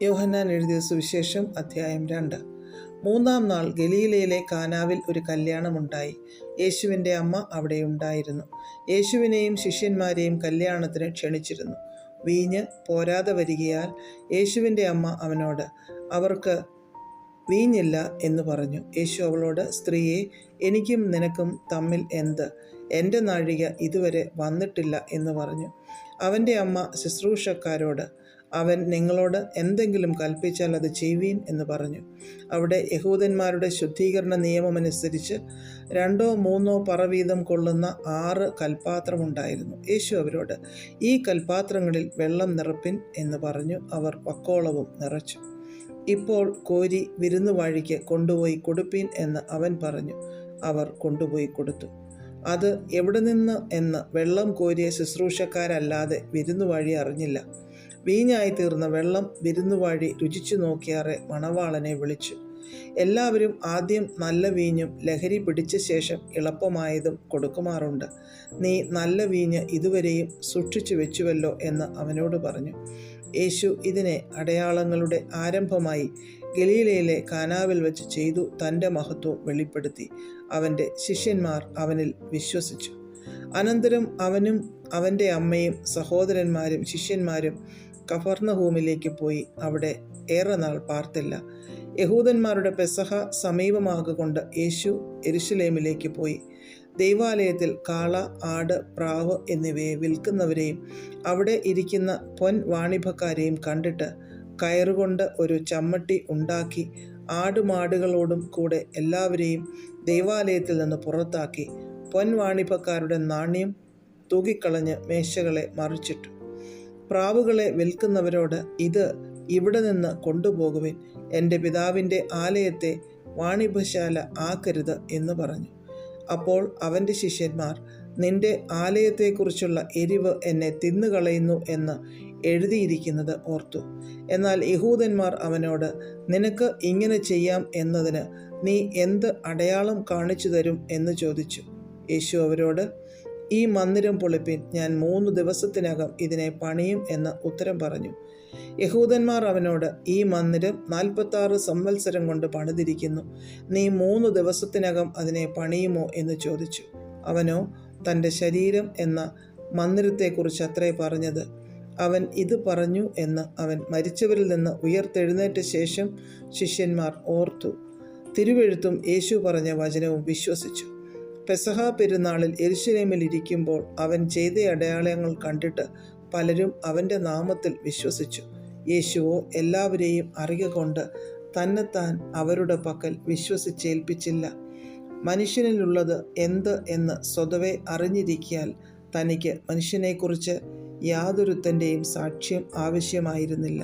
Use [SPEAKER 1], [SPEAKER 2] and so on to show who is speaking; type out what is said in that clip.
[SPEAKER 1] യോഹന്നാൻ എഴുതിയ സുവിശേഷം അധ്യായം 2. 3-ാം നാൾ ഗലീലയിലെ കാനാവിൽ ഒരു കല്യാണമുണ്ടായി. യേശുവിൻ്റെ അമ്മ അവിടെ ഉണ്ടായിരുന്നു. യേശുവിനെയും ശിഷ്യന്മാരെയും കല്യാണത്തിന് ക്ഷണിച്ചിരുന്നു. വീഞ്ഞ് പോരാതെ വരികയാൽ യേശുവിൻ്റെ അമ്മ അവനോട്, അവർക്ക് വീഞ്ഞില്ല എന്ന് പറഞ്ഞു. യേശു അവളോട്, സ്ത്രീയെ, എനിക്കും നിനക്കും തമ്മിൽ എന്ത്? എൻ്റെ നാഴിക ഇതുവരെ വന്നിട്ടില്ല എന്ന് പറഞ്ഞു. അവൻ്റെ അമ്മ ശുശ്രൂഷക്കാരോട്, അവൻ നിങ്ങളോട് എന്തെങ്കിലും കൽപ്പിച്ചാൽ അത് ചെയ്യുവീൻ എന്ന് പറഞ്ഞു. അവിടെ യഹൂദന്മാരുടെ ശുദ്ധീകരണ നിയമമനുസരിച്ച് 2-3 പറ വീതം കൊള്ളുന്ന 6 കൽപ്പാത്രമുണ്ടായിരുന്നു. യേശു അവരോട്, ഈ കൽപ്പാത്രങ്ങളിൽ വെള്ളം നിറപ്പിൻ എന്ന് പറഞ്ഞു. അവർ വക്കോളവും നിറച്ചു. ഇപ്പോൾ കോരി വിരുന്നുവാഴിക്ക് കൊണ്ടുപോയി കൊടുപ്പീൻ എന്ന് അവൻ പറഞ്ഞു. അവർ കൊണ്ടുപോയി കൊടുത്തു. അത് എവിടെ നിന്ന് എന്ന് വെള്ളം കോരിയ ശുശ്രൂഷക്കാരല്ലാതെ വിരുന്നുവാഴി അറിഞ്ഞില്ല. വീഞ്ഞായി തീർന്ന വെള്ളം വിരുന്നുവാഴി രുചിച്ചു നോക്കിയാറെ മണവാളനെ വിളിച്ചു. എല്ലാവരും ആദ്യം നല്ല വീഞ്ഞും ലഹരി പിടിച്ച ശേഷം എളുപ്പമായതും കൊടുക്കുമാറുണ്ട്. നീ നല്ല വീഞ്ഞ് ഇതുവരെയും സൂക്ഷിച്ചു വെച്ചുവല്ലോ എന്ന് അവനോട് പറഞ്ഞു. യേശു ഇതിനെ അടയാളങ്ങളുടെ ആരംഭമായി ഗലീലയിലെ കാനാവിൽ വെച്ച് ചെയ്തു തൻ്റെ മഹത്വം വെളിപ്പെടുത്തി. അവൻ്റെ ശിഷ്യന്മാർ അവനിൽ വിശ്വസിച്ചു. അനന്തരം അവനും അവൻ്റെ അമ്മയും സഹോദരന്മാരും ശിഷ്യന്മാരും കഫർന്നഹൂമിലേക്ക് പോയി അവിടെ ഏറെ നാൾ പാർത്തില്ല. യഹൂദന്മാരുടെ പെസഹ സമീപമാകൊണ്ട് യേശു യെരുശലേമിലേക്ക് പോയി. ദൈവാലയത്തിൽ കാള, ആട്, പ്രാവ് എന്നിവയെ വിൽക്കുന്നവരെയും അവിടെ ഇരിക്കുന്ന പൊൻ വാണിഭക്കാരെയും കണ്ടിട്ട് കയറുകൊണ്ട് ഒരു ചമ്മട്ടി ഉണ്ടാക്കി ആടുമാടുകളോടും കൂടെ എല്ലാവരെയും ദൈവാലയത്തിൽ നിന്ന് പുറത്താക്കി പൊൻവാണിഭക്കാരുടെ നാണ്യം തൂക്കിക്കളഞ്ഞ് മേശകളെ മറിച്ചിട്ടു. പ്രാവുകളെ വിൽക്കുന്നവരോട്, ഇത് ഇവിടെ നിന്ന് കൊണ്ടുപോകുവിൻ, എൻ്റെ പിതാവിൻ്റെ ആലയത്തെ വാണിഭശാല ആക്കരുത് എന്ന് പറഞ്ഞു. അപ്പോൾ അവൻ്റെ ശിഷ്യന്മാർ, നിന്റെ ആലയത്തെക്കുറിച്ചുള്ള എരിവ് എന്നെ തിന്നുകളയുന്നു എന്ന് എഴുതിയിരിക്കുന്നത് ഓർത്തു. എന്നാൽ യഹൂദന്മാർ അവനോട്, നിനക്ക് ഇങ്ങനെ ചെയ്യാം എന്നതിന് നീ എന്ത് അടയാളം കാണിച്ചു തരും എന്ന് ചോദിച്ചു. യേശു അവരോട്, ഈ മന്ദിരം പൊളിപ്പിൻ, ഞാൻ 3 ദിവസത്തിനകം ഇതിനെ പണിയും എന്ന് ഉത്തരം പറഞ്ഞു. യഹൂദന്മാർ അവനോട്, ഈ മന്ദിരം 46 സംവത്സരം കൊണ്ട് പണിതിരിക്കുന്നു, നീ 3 ദിവസത്തിനകം അതിനെ പണിയുമോ എന്ന് ചോദിച്ചു. അവനോ തൻ്റെ ശരീരം എന്ന മന്ദിരത്തെക്കുറിച്ച് അത്രേ പറഞ്ഞത്. അവൻ ഇത് പറഞ്ഞു എന്ന് അവൻ മരിച്ചവരിൽ നിന്ന് ഉയർത്തെഴുന്നേറ്റ ശേഷം ശിഷ്യന്മാർ ഓർത്തു. തിരുവെഴുത്തും യേശു പറഞ്ഞ വചനവും വിശ്വസിച്ചു. പെസഹ പെരുന്നാളിൽ യെരുശലേമിൽ ഇരിക്കുമ്പോൾ അവൻ ചെയ്ത അടയാളങ്ങൾ കണ്ടിട്ട് പലരും അവൻ്റെ നാമത്തിൽ വിശ്വസിച്ചു. യേശുവോ എല്ലാവരെയും അറിയുക കൊണ്ട് തന്നെത്താൻ അവരുടെ പക്കൽ വിശ്വസിച്ചേൽപ്പിച്ചില്ല. മനുഷ്യനിലുള്ളത് എന്ത് എന്ന് സ്വതവേ അറിഞ്ഞിരിക്കാൻ തനിക്ക് മനുഷ്യനെക്കുറിച്ച് യാതൊരുത്തൻ്റെയും സാക്ഷ്യം ആവശ്യമായിരുന്നില്ല.